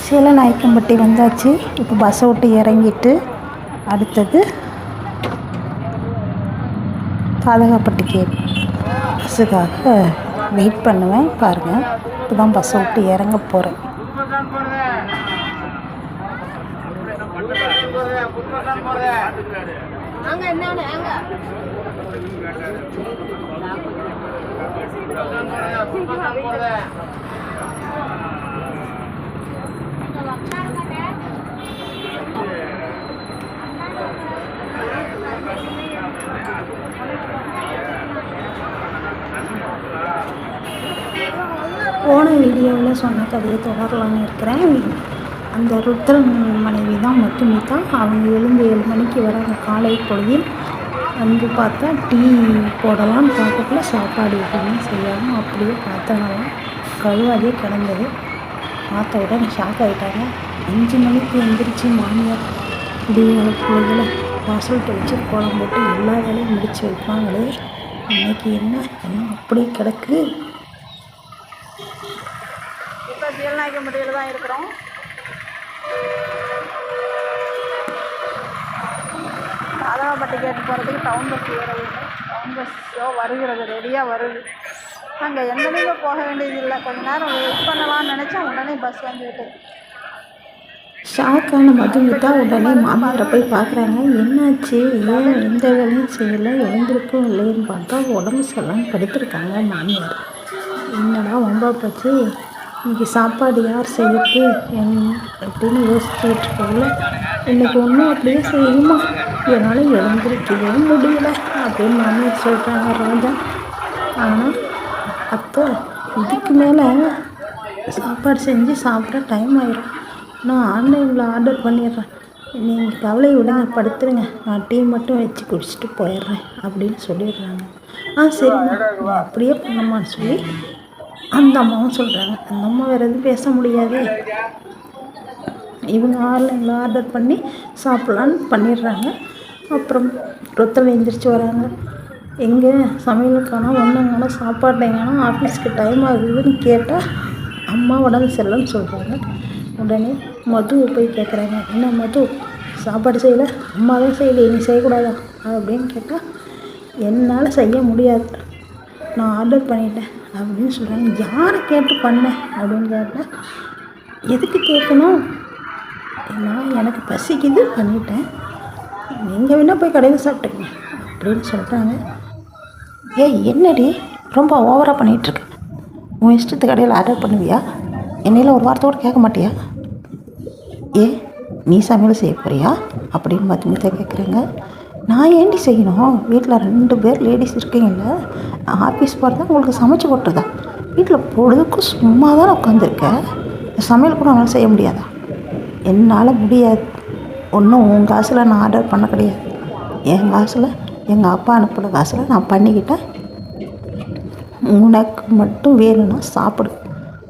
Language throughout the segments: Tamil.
சீலநாயக்கம்பட்டி வந்தாச்சு. இப்போ பஸ்ஸை விட்டு இறங்கிட்டு அடுத்தது பாதகாப்பட்டிக்கு பஸ்ஸுக்காக வெயிட் பண்ணுவேன். பாருங்கள், இப்போ தான் பஸ்ஸை விட்டு இறங்க போகிறேன். போன வீடியோவில் சொன்ன கதையை தொடரலான்னு இருக்கிறேன். அந்த ருத்ரன் மனைவி தான் மட்டுமிதா. அவங்க எழுந்து 7 மணிக்கு வராங்க காலை பொழுதில். வந்து பார்த்தா டீ போடலான்னு பார்க்கக்குள்ள சாப்பாடு எதுவுமே செய்யாமல் அப்படியே பார்த்தனால கழுவாதே கிடந்தது. பார்த்த உடனே ஷாக் ஆகிட்டாங்க. 5 மணிக்கு எழுந்திரிச்சு மாமியார் பிள்ளைகளை வாசல் தெளித்து கோலம் போட்டு எல்லா வேலையும் முடித்து வைப்பாங்களே, இன்னைக்கு என்ன அப்படியே கிடக்கு. இப்போ சீலநாயக்கம்பட்டியில் தான் இருக்கிறோம். பாதகாப்பட்டி கேட்டு போகிறதுக்கு டவுன் பஸ் ஏற வேண்டும். டவுன் பஸ்ஸோ வருகிறது, ரெடியாக வருது. அங்கே எங்கேயுமே போக வேண்டியதில்லை. கொஞ்ச நேரம் வெயிட் பண்ணலாம்னு நினச்சா உடனே பஸ் வந்துவிட்டு. ஷாக்கான மதுமிதா உடனே மாமியாரை போய் பார்க்குறாங்க. என்னாச்சு, ஏன் எந்த வேலையும் செய்யலை, எழுந்திருக்கும் இல்லைன்னு பார்த்தா உடம்பு சரியில்லாமல் படுத்திருக்காங்க மாமியார். என்னடா வம்பா போச்சு, இன்றைக்கி சாப்பாடு யார் செய்யறது அப்படின்னு யோசிச்சுட்டு இருக்கக்குள்ள இன்றைக்கி ஒன்றும் அப்படியே செய்யுமா, என்னால் எழுந்திருக்கவே முடியல அப்படின்னு மாமியார் சொல்கிறாங்க ராஜா. ஆனால் அப்போ இதுக்கு மேலே சாப்பாடு செஞ்சு சாப்பிட டைம் ஆயிடும், நான் ஆன்லைனில் ஆர்டர் பண்ணிடுறேன், நீங்கள் கவலை விடுங்க, படுத்துருங்க, நான் டீ மட்டும் வச்சு குடிச்சிட்டு போயிடுறேன் அப்படின்னு சொல்லிடுறாங்க. சரிம்மா, அப்படியே பண்ணமான்னு சொல்லி அந்த அம்மாவும் சொல்கிறாங்க. அந்த அம்மா வேறு எதுவும் பேச முடியாது, இவங்க ஆன்லைனில் ஆர்டர் பண்ணி சாப்பிட்லான்னு பண்ணிடுறாங்க. அப்புறம் ருத்ரன் எழுந்திரிச்சு வராங்க. எங்கே சமையலுக்கான ஒன்றுங்கான சாப்பாட்டைங்கான ஆஃபீஸ்க்கு டைம் ஆகுதுன்னு கேட்டால் அம்மா உடம்பு சரியில்லைன்னு சொல்கிறாங்க. உடனே மதுவை போய் கேட்குறாங்க, என்ன மது சாப்பாடு செய்யலை, அம்மா தான் செய்யலை, நீ செய்யக்கூடாதா அப்படின்னு கேட்டால் என்னால் செய்ய முடியாது, நான் ஆர்டர் பண்ணிட்டேன் அப்படின்னு சொல்கிறாங்க. யாரை கேட்டு பண்ணேன் அப்படின்னு கேட்டால், எதுக்கு கேட்கணும், நான் எனக்கு பசிக்குது பண்ணிட்டேன், நீங்கள் வேணால் போய் கடையில் சாப்பிட்டுங்க அப்படின்னு சொல்கிறாங்க. என்னடி ரொம்ப ஓவராக பண்ணிகிட்ருக்க, உன் இஷ்டத்துக்கு கடையில் ஆர்டர் பண்ணுவியா, என்னையில் ஒரு வார்த்தையோடு கேட்க மாட்டியா, நீ சமையல் செய்ய போறியா அப்படின்னு மதுமிதா கேட்குறாங்க. நான் ஏண்டி செய்யணும், வீட்டில் 2 பேர் லேடிஸ் இருக்கீங்கல்ல, நான் ஆஃபீஸ் போகிறதா உங்களுக்கு சமைச்சு போட்டுறதா, வீட்டில் பொழுதுக்கும் சும்மா தான் உட்காந்துருக்கேன், சமையல் கூட என்னால் செய்ய முடியாதா, என்னால் முடியாது, ஒன்றும் உன் காசில் நான் ஆர்டர் பண்ண கிடையாது, என் காசில் எங்கள் அப்பா அனுப்புகிற காசில் நான் பண்ணிக்கிட்டேன், உனக்கு மட்டும் வேணும்னா சாப்பிடு,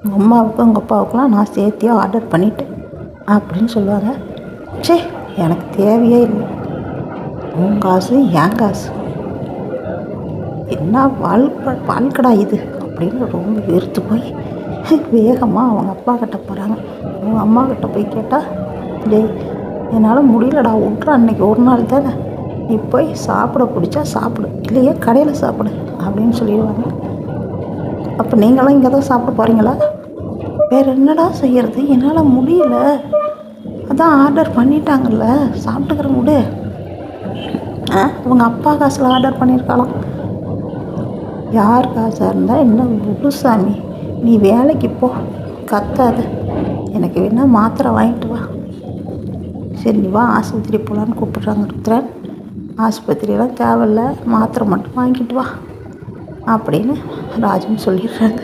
உங்கள் அம்மாவுக்கும் உங்கள் அப்பாவுக்குலாம் நான் சேர்த்தியா ஆர்டர் பண்ணிட்டேன் அப்படின்னு சொல்லுவாங்க. எனக்கு தேவையே இல்லை, உன் காசு என் காசு, என்ன வாழ்க்கடா இது அப்படின்னு ரொம்ப வெறுத்து போய் வேகமாக அவங்க அப்பா கிட்ட போகிறாங்க. அவங்க அம்மா கிட்ட போய் கேட்டால், என்னால் முடியலடா, விட்றா, அன்றைக்கி ஒரு நாள் தானே, நீ போய் சாப்பிட பிடிச்சா சாப்பிடு, இல்லையே கடையில் சாப்பிடு அப்படின்னு சொல்லிடுவாங்க. அப்போ நீங்களும் இங்கே தான் சாப்பிட போகிறீங்களா, வேறு என்னடா செய்கிறது, என்னால் முடியல, அதான் ஆர்டர் பண்ணிட்டாங்கல்ல, சாப்பிட்டுக்கிற முடி, அவங்க அப்பா காசில் ஆர்டர் பண்ணியிருக்கலாம், யார் காசாக இருந்தால் என்ன முழுசாமி, நீ வேலைக்கு போ, கத்தாத, எனக்கு வேணால் மாத்திரை வாங்கிட்டு வா, சரி நீ வா ஆஸ்பத்திரி போகலான்னு கூப்பிட்றாங்க ருத்ரன். ஆஸ்பத்திரியெல்லாம் தேவையில்ல, மாத்திரை மட்டும் வாங்கிட்டு வா அப்படின்னு ராஜன் சொல்லிடுறாங்க.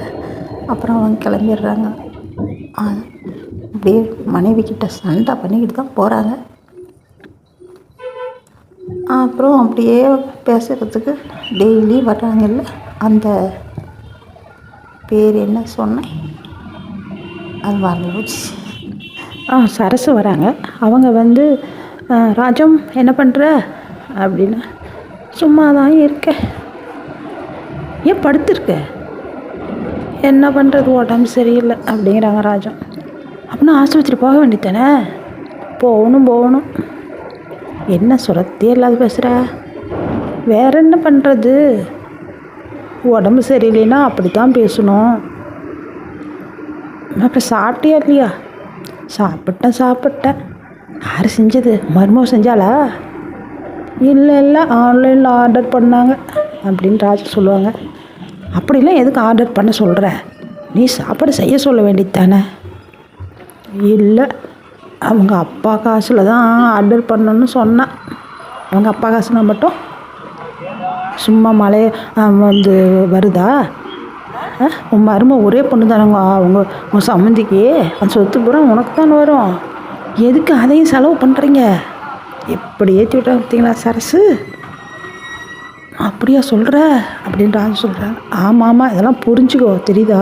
அப்புறம் அவங்க கிளம்பிடுறாங்க. அப்படியே மனைவி கிட்ட சண்டை பண்ணிக்கிட்டு தான் போகிறாங்க. அப்புறம் அப்படியே பேசுகிறதுக்கு டெய்லி வர்றாங்கல்ல, அந்த பேர் என்ன சொன்னேன் அது மறந்து போச்சு. சரசு வராங்க. அவங்க வந்து, ராஜம் என்ன பண்ணுற அப்படின்னு, சும்மா தான் இருக்கேன், ஏன் படுத்திருக்க, என்ன பண்ணுறது உடம்பு சரியில்லை அப்படிங்கிறாங்க ராஜா. அப்படின்னா ஆஸ்பத்திரி போக வேண்டியதானே? போகணும். என்ன சுரத்தியே இல்லாத பேசுகிற? வேற என்ன பண்ணுறது? உடம்பு சரியில்லைன்னா அப்படி தான் பேசணும். அப்புறம் சாப்பிட்டியா இல்லையா? சாப்பிட்டேன். யார் செஞ்சது? மருமக செஞ்சாளா? இல்லை ஆன்லைனில் ஆர்டர் பண்ணாங்க அப்படின்னு ராஜா சொல்லுவாங்க. அப்படிலாம் எதுக்கு ஆர்டர் பண்ண சொல்கிற? நீ சாப்பாடு செய்ய சொல்ல வேண்டியது தானே? இல்லை, அவங்க அப்பா காசில் தான் ஆர்டர் பண்ணணும்னு சொன்னான். அவங்க அப்பா காசுனா மட்டும் சும்மா மழை வந்து வருதா? உன் மருமை ஒரே பொண்ணு தானேங்க உங்கள் சம்மந்திக்கு. அந்த சொத்து பூரா உனக்கு தானே வரும். எதுக்கு அதையும் செலவு பண்ணுறீங்க? எப்படி ஏற்றி விட்டாங்க பார்த்தீங்களா சரசு? அப்படியா சொல்கிற அப்படின்ற சொல்கிறேன். ஆமாம், இதெல்லாம் புரிஞ்சுக்கோ, தெரியுதா?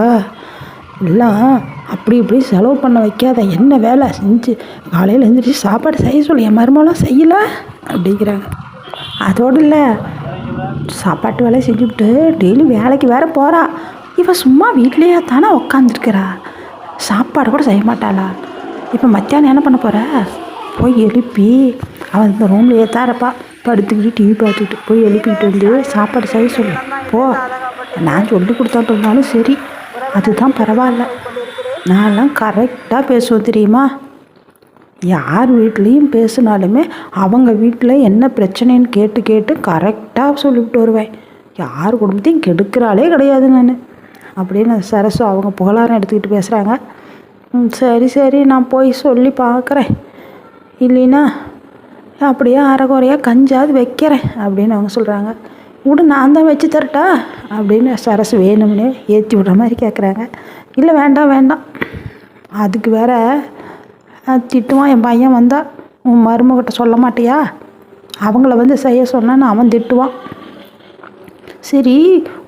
எல்லாம் அப்படி இப்படி செலவு பண்ண வைக்காத. என்ன வேலை செஞ்சு காலையில் எழுந்திரிச்சு சாப்பாடு செய்ய சொல்லி என் மருமலாம் செய்யலை அப்படிங்கிறாங்க. அதோடு இல்லை, சாப்பாட்டு வேலையை செஞ்சுவிட்டு டெய்லி வேலைக்கு வேறு போகிறா. இவன் சும்மா வீட்லேயே தானே உக்காந்துருக்கிறா, சாப்பாடு கூட செய்ய மாட்டாளா? இப்போ மத்தியானம் என்ன பண்ண போகிற? போய் எழுப்பி, அவன் இந்த ரூம்லேயே தான் இருப்பா, படுத்துக்கிட்டு டிவி பார்த்துக்கிட்டு, போய் எழுப்பிக்கிட்டு வந்து சாப்பாடு செய்ய சொல்லு போ. நான் சொல்லி கொடுத்தாட்டு இருந்தாலும் சரி, அதுதான் பரவாயில்ல. நான்லாம் கரெக்டாக பேசுவேன் தெரியுமா? யார் வீட்லேயும் பேசினாலுமே அவங்க வீட்டில் என்ன பிரச்சனைன்னு கேட்டு கரெக்டாக சொல்லிவிட்டு வருவேன். யார் குடும்பத்தையும் கெடுக்கிறாளே கிடையாது நான் அப்படின்னு சரசு அவங்க புகழாரம் எடுத்துக்கிட்டு பேசுகிறாங்க. சரி நான் போய் சொல்லி பார்க்குறேன், இல்லைன்னா அப்படியே அரைக்குறையாக கஞ்சாவது வைக்கிறேன் அப்படின்னு அவங்க சொல்கிறாங்க. விடு, நான் தான் வச்சு தரட்டா அப்படின்னு சரசு வேணும்னே ஏற்றி விடுற மாதிரி கேட்குறாங்க. இல்லை வேண்டாம், அதுக்கு வேற திட்டுவான் என் பையன் வந்தால். உன் மருமகிட்ட சொல்ல மாட்டியா? அவங்கள வந்து செய்ய சொன்னான்னு அவன் திட்டுவான். சரி,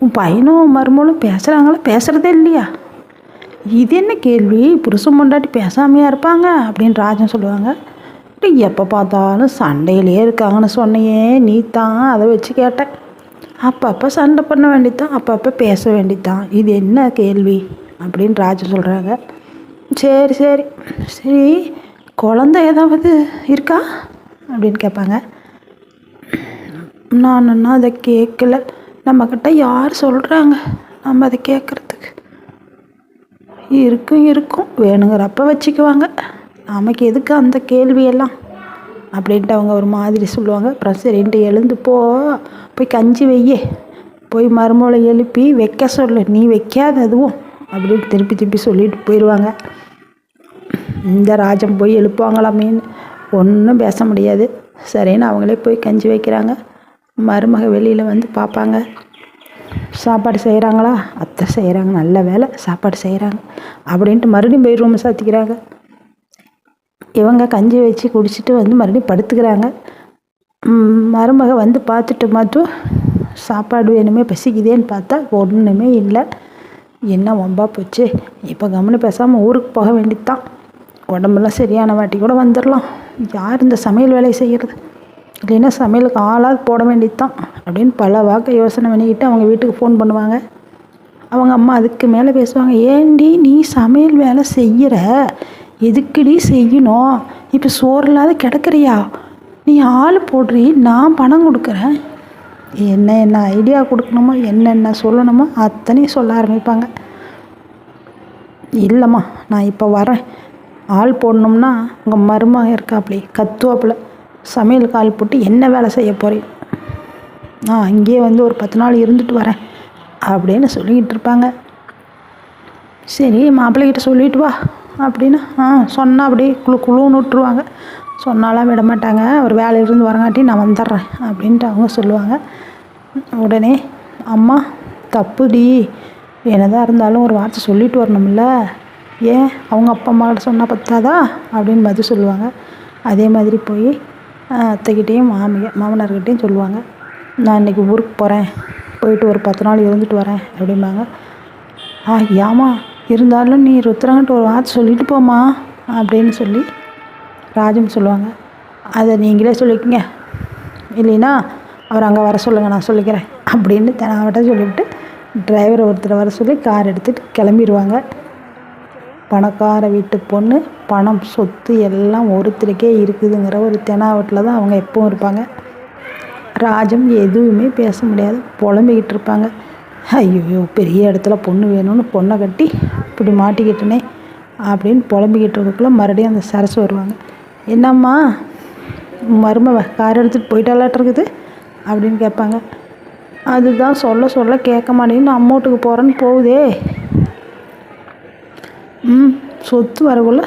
உன் பையனும் மருமகளும் பேசுகிறாங்களா பேசுகிறதே இல்லையா? இது என்ன கேள்வி? புருஷன் பொண்டாட்டி பேசாமையாக இருப்பாங்க அப்படின்னு ராஜன் சொல்லுவாங்க. எப்போ பார்த்தாலும் சண்டையிலே இருக்காங்கன்னு சொன்னையே, நீ தான் அதை வச்சு கேட்டேன். அப்பப்போ சண்டை பண்ண வேண்டியதான், அப்பப்போ பேச வேண்டியதான், இது என்ன கேள்வி அப்படின்னு ராஜன் சொல்கிறாங்க. சரி, குழந்தை ஏதாவது இருக்கா அப்படின்னு கேட்பாங்க. நான் அதை கேட்கல. நம்மக்கிட்ட யார் சொல்கிறாங்க நம்ம அதை கேட்குறதுக்கு? இருக்கும் வேணுங்கிறப்ப வச்சுக்குவாங்க, நமக்கு எதுக்கு அந்த கேள்வியெல்லாம் அப்படின்ட்டு அவங்க ஒரு மாதிரி சொல்லுவாங்க. அப்புறம் சரின்ட்டு எழுந்து போய் கஞ்சி வையே, போய் மருமகளை எழுப்பி வைக்க சொல்லு, நீ வைக்காத அதுவும் அப்படின்ட்டு திருப்பி சொல்லிட்டு போயிடுவாங்க. இந்த ராஜம் போய் எழுப்புவாங்களாமேன்னு ஒன்றும் பேச முடியாது. சரின்னு அவங்களே போய் கஞ்சி வைக்கிறாங்க. மருமக வெளியில் வந்து பார்ப்பாங்க, சாப்பாடு செய்கிறாங்களா? அத்தை செய்கிறாங்க, நல்ல வேலை சாப்பாடு செய்கிறாங்க அப்படின்ட்டு மறுபடியும் போய் ரூம் சாத்திக்கிறாங்க. இவங்க கஞ்சி வச்சு குடிச்சிட்டு வந்து மறுபடியும் படுத்துக்கிறாங்க. மருமக வந்து பார்த்துட்டு மட்டும் சாப்பாடு வேணுமே பசிக்குதேன்னு பார்த்தா ஒன்றுமே இல்லை. என்ன வம்பா போச்சு, இப்போ கவனி பேசாமல் ஊருக்கு போக வேண்டியது தான். உடம்பெல்லாம் சரியான வாட்டி கூட வந்துடலாம். யார் இந்த சமையல் வேலையை செய்கிறது? இல்லைன்னா சமையலுக்கு ஆளாக போட வேண்டியது தான் அப்படின்னு பல வாக்க யோசனை பண்ணிக்கிட்டு அவங்க வீட்டுக்கு ஃபோன் பண்ணுவாங்க. அவங்க அம்மா அதுக்கு மேலே பேசுவாங்க. ஏண்டி நீ சமையல் வேலை செய்கிற, எதுக்குடி செய்யணும்? இப்போ சோறு இல்லாத கிடக்குறியா? நீ ஆள் போடுறி, நான் பணம் கொடுக்குறேன். என்ன ஐடியா கொடுக்கணுமோ, என்னென்ன சொல்லணுமோ அத்தனையும் சொல்ல ஆரம்பிப்பாங்க. இல்லைம்மா, நான் இப்போ வரேன், ஆள் போடணும்னா உங்கள் மருமக இருக்காப்புல கத்துவாப்புல, சமையலுக்கு ஆள் போட்டு என்ன வேலை செய்ய போகிறேன், நான் அங்கேயே வந்து ஒரு 10 நாள் இருந்துட்டு வரேன் அப்படின்னு சொல்லிக்கிட்டு இருப்பாங்க. சரி, மாப்பிள்ளைகிட்ட சொல்லிட்டு வா அப்படின்னு சொன்னால் அப்படியே குழுன்னு விட்டுருவாங்க. சொன்னாலாம் விட மாட்டாங்க. ஒரு வேலையிலிருந்து வரங்காட்டி நான் வந்துடுறேன் அப்படின்ட்டு அவங்க சொல்லுவாங்க. உடனே அம்மா தப்புடி, என்னதான் இருந்தாலும் ஒரு வார்த்தை சொல்லிட்டு வரணும்ல, ஏன் அவங்க அப்பா அம்மாக்கிட்ட சொன்னால் பத்தாதா அப்படின்னு பதில் சொல்லுவாங்க. அதே மாதிரி போய் அத்தைக்கிட்டேயும் மாமனார்கிட்டையும் சொல்லுவாங்க. நான் இன்றைக்கி ஊருக்கு போகிறேன், போயிட்டு ஒரு 10 நாள் இருந்துட்டு வரேன் அப்படிம்பாங்க. ஏமா இருந்தாலும் நீ ருத்ரங்கிட்ட ஒரு வார்த்தை சொல்லிட்டு போமா அப்படின்னு சொல்லி ராஜம் சொல்லுவாங்க. அதை நீங்களே சொல்லிக்கங்க, இல்லைன்னா அவர் அங்கே வர சொல்லுங்கள், நான் சொல்லிக்கிறேன் அப்படின்னு அவட்ட சொல்லிவிட்டு டிரைவர் ஒருத்தரை வர சொல்லி கார் எடுத்துகிட்டு கிளம்பிடுவாங்க. பணக்கார வீட்டு பொண்ணு, பணம் சொத்து எல்லாம் ஒருத்தருக்கே இருக்குதுங்கிற ஒரு தெனாவட்டில் தான் அவங்க எப்பவும் இருப்பாங்க. ராஜம் எதுவுமே பேச முடியாது, புலம்பிக்கிட்டு இருப்பாங்க. ஐயோ, பெரிய இடத்துல பொண்ணு வேணும்னு பொண்ணை கட்டி இப்படி மாட்டிக்கிட்டனே அப்படின்னு புலம்பிக்கிட்டு இருக்கக்குள்ள மறுபடியும் அந்த சரசு வருவாங்க. என்னம்மா மருமவ கார் எடுத்துகிட்டு போயிட்டாலாட்டிருக்குது அப்படின்னு கேட்பாங்க. அதுதான் சொல்ல சொல்ல கேட்க மாட்டேன்னு அம்மோட்டுக்கு போகிறேன்னு போகுதே. சொத்து வரக்குள்ள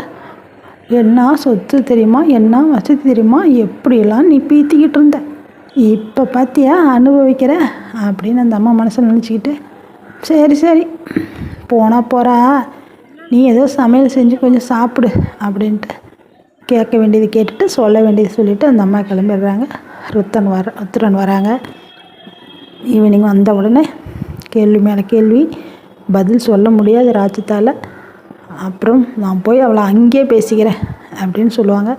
என்ன சொத்து தெரியுமா, என்ன வசதி தெரியுமா, எப்படியெல்லாம் நீ பீத்திக்கிட்டு இருந்த, இப்போ பார்த்தியா அனுபவிக்கிற அப்படின்னு அந்த அம்மா மனசில் நினச்சிக்கிட்டு, சரி சரி போனால் போகிறா, நீ ஏதோ சமையல் செஞ்சு கொஞ்சம் சாப்பிடு அப்படின்ட்டு கேட்க வேண்டியது கேட்டுட்டு சொல்ல வேண்டியது சொல்லிவிட்டு அந்த அம்மா கிளம்பிடுறாங்க. ருத்ரன் வராங்க. ஈவினிங் வந்த உடனே கேள்வி மேலே கேள்வி, பதில் சொல்ல முடியாது ராஜ்யத்தால். அப்புறம் நான் போய் அவளை அங்கேயே பேசிக்கிறேன் அப்படின்னு சொல்லுவாங்க.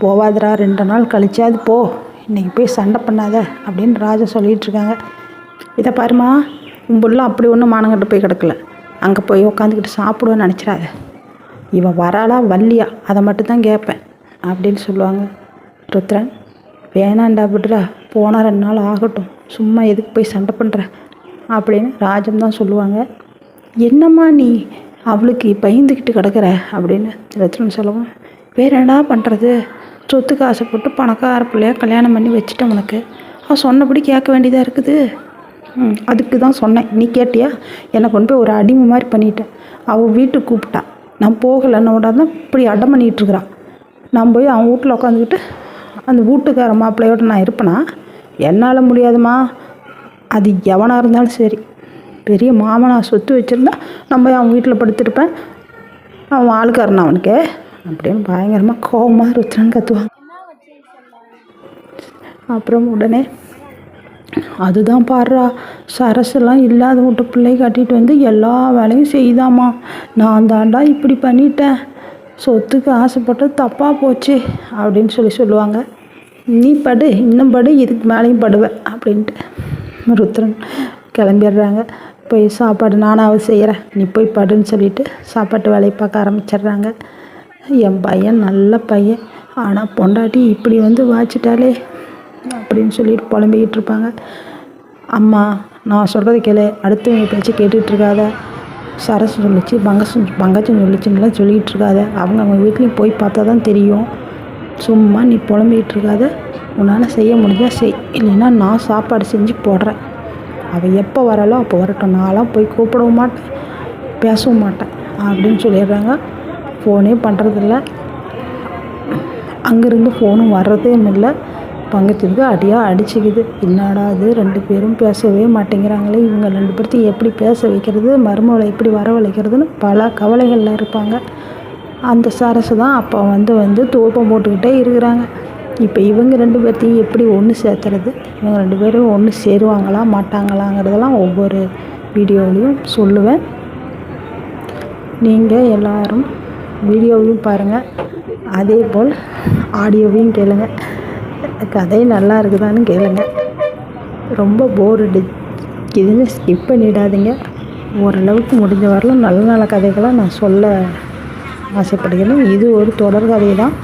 போவாதரா, 2 நாள் கழிச்சாது போ, இன்றைக்கி போய் சண்டை பண்ணாத அப்படின்னு ராஜா சொல்லிகிட்ருக்காங்க. இதை பாருமா, உம்புலாம் அப்படி ஒன்றும் மானங்கட்டு போய் கிடக்கல, அங்கே போய் உட்காந்துக்கிட்டு சாப்பிடுவேன்னு நினச்சிடாத, இவன் வராளா வள்ளியா அதை மட்டும்தான் கேட்பேன் அப்படின்னு சொல்லுவாங்க. ருத்ரன், வேணாண்டா விடுறா, போனால் 2 நாள் ஆகட்டும், சும்மா எதுக்கு போய் சண்டை பண்ணுற அப்படின்னு ராஜம் தான் சொல்லுவாங்க. என்னம்மா நீ அவளுக்கு பயந்துக்கிட்டு கிடக்கிற அப்படின்னு ருத்ரன் சொல்லுவோம். வேறு என்ன பண்ணுறது, சொத்துக்கு ஆசைப்பட்டு பணக்கார பிள்ளையா கல்யாணம் பண்ணி வச்சுட்டேன், உனக்கு அவன் சொன்னபடி கேட்க வேண்டியதாக இருக்குது. அதுக்கு தான் சொன்னேன், நீ கேட்டியா, என்னை கொண்டு போய் ஒரு அடிமை மாதிரி பண்ணிட்டேன். அவள் வீட்டுக்கு கூப்பிட்டா, நான் போகலைன்னோட தான் இப்படி அடம் பண்ணிகிட்ருக்குறான். நான் போய் அவன் வீட்டில் உட்காந்துக்கிட்டு அந்த வீட்டுக்கார மாப்பிள்ளையோட நான் இருப்பேனா? என்னால் முடியாதுமா. அது எவனாக இருந்தாலும் சரி, பெரிய மாமனா சொத்து வச்சுருந்தா நம்ம அவன் வீட்டில் படுத்திருப்பேன், அவன் ஆளுக்காரன் அவனுக்கு அப்படின்னு பயங்கரமாக கோபமாக ருத்ரன் கத்துவாங்க. அப்புறம் உடனே அதுதான் பாடுறா, சரசெல்லாம் இல்லாத விட்டு பிள்ளை கட்டிட்டு வந்து எல்லா வேலையும் செய்தாமா, நான் தாண்டா இப்படி பண்ணிட்டேன், சொத்துக்கு ஆசைப்பட்டு தப்பாக போச்சு அப்படின்னு சொல்லுவாங்க. நீ படு, இன்னும் படு, இதுக்கு மேலேயும் படுவேன் அப்படின்ட்டு ருத்ரன் கிளம்பிடுறாங்க. போய் சாப்பாடு நானாவது செய்கிறேன், நீ போய் படுன்னு சொல்லிவிட்டு சாப்பாட்டு வேலையை பார்க்க ஆரம்பிச்சிடுறாங்க. என் பையன் நல்ல பையன், ஆனால் பொண்டாட்டி இப்படி வந்து வாச்சிட்டாலே அப்படின்னு சொல்லிட்டு புலம்பிக்கிட்டு இருப்பாங்க. அம்மா நான் சொல்கிறத கேளு, அடுத்தவங்க பேச்சு கேட்டுட்ருக்காத, சரசு சொல்லிச்சு, பங்கச்சம் சொல்லிச்சுன்னெலாம் சொல்லிகிட்டு இருக்காத, அவங்க வீட்லேயும் போய் பார்த்தா தான் தெரியும், சும்மா நீ புலம்பிக்கிட்டு இருக்காத, உன்னால் செய்ய முடிஞ்சால் செய், இல்லைன்னா நான் சாப்பாடு செஞ்சு போடுறேன், அவள் எப்போ வராலோ அப்போ வரட்டும், நான்லாம் போய் கூப்பிடவும் மாட்டேன், பேசவும் மாட்டேன் அப்படின்னு சொல்லிடுறாங்க. ஃபோனே பண்ணுறதில்ல, அங்கேருந்து ஃபோனும் வர்றதும் இல்லை. பங்கத்துக்கு அடியாக அடிச்சுக்குது. என்னடா அது, 2 பேரும் பேசவே மாட்டேங்கிறாங்களே, இவங்க 2 பேர்த்தையும் எப்படி பேச வைக்கிறது, மருமகளை எப்படி வரவழைக்கிறதுன்னு பல கவலைகளில் இருப்பாங்க. அந்த சரசு தான் அப்போ வந்து தூப்பம் போட்டுக்கிட்டே இருக்கிறாங்க. இப்போ இவங்க 2 பேர்த்தையும் எப்படி ஒன்று சேர்த்துறது, இவங்க 2 பேரும் ஒன்று சேருவாங்களா மாட்டாங்களாங்கிறதெல்லாம் ஒவ்வொரு வீடியோவிலையும் சொல்லுவேன். நீங்கள் எல்லோரும் வீடியோவையும் பாருங்கள், அதே போல் ஆடியோவையும் கேளுங்க, கதை நல்லா இருக்குதான்னு கேளுங்க. ரொம்ப போர் இதுன்னு ஸ்கிப் பண்ணிடாதீங்க. ஓரளவுக்கு முடிஞ்ச வரலும் நல்ல நல்ல கதைகளை நான் சொல்ல ஆசைப்படுகிறேன். இது ஒரு தொடர் கதை தான்.